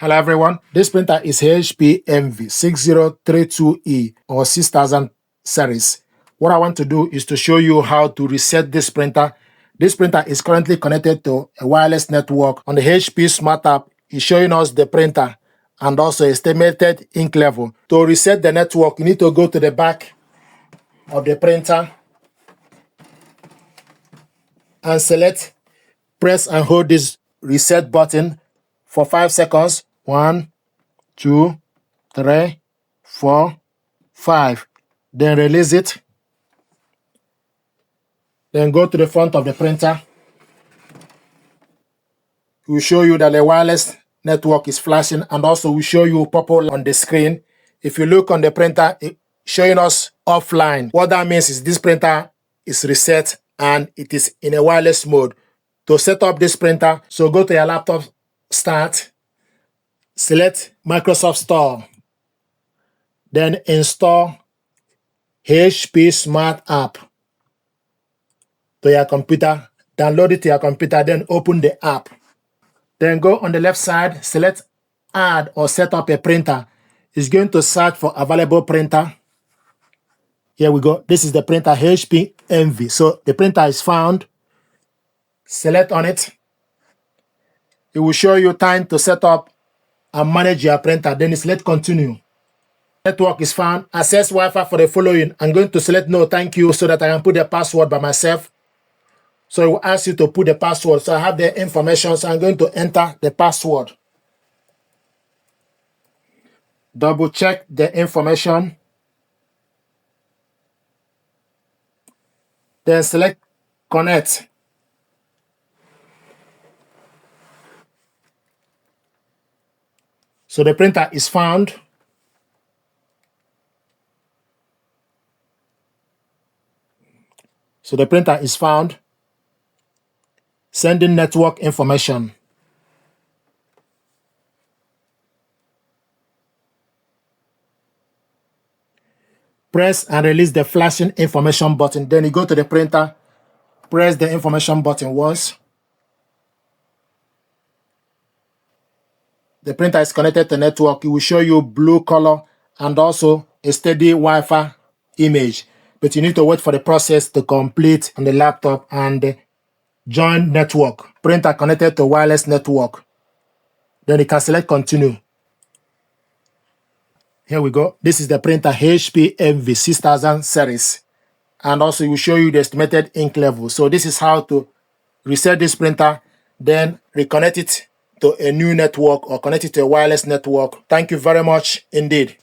Hello everyone, this printer is HP MV6032E or 6000 series. What I want to do is to show you how to reset this printer. This printer is currently connected to a wireless network. On the HP Smart app, it's showing us the printer and also estimated ink level. To reset the network, you need to go to the back of the printer and select, press and hold this reset button for 5 seconds. 1, 2, 3, 4, 5. Then release it. Then go to the front of the printer. It will show you that the wireless network is flashing and also will show you purple on the screen. If you look on the printer, it's showing us offline. What that means is this printer is reset and it is in a wireless mode. To set up this printer, so go to your laptop, Start, select Microsoft Store, then install HP Smart app to your computer, download it to your computer, then open the app. Then go on the left side, select Add or Set up a printer. It's going to search for available printer. Here we go. This is the printer HP MV. So the printer is found. Select on it. It will show you time to set up and manage your printer. Then select Continue. Network is found. Access Wi-Fi for the following. I'm going to select No, thank you, so that I can put the password by myself. So it will ask you to put the password. So I have the information, so I'm going to enter the password. Double check the information. Then select Connect. So the printer is found. So the printer is found. Sending network information. Press and release the flashing information button. Then you go to the printer, press the information button once. The printer is connected to network. It will show you blue color and also a steady Wi-Fi image. But you need to wait for the process to complete on the laptop and join network. Printer connected to wireless network. Then you can select Continue. Here we go. This is the printer HP MV 6000 series. And also it will show you the estimated ink level. So this is how to reset this printer, then reconnect it to a new network or connect it to a wireless network. Thank you very much indeed.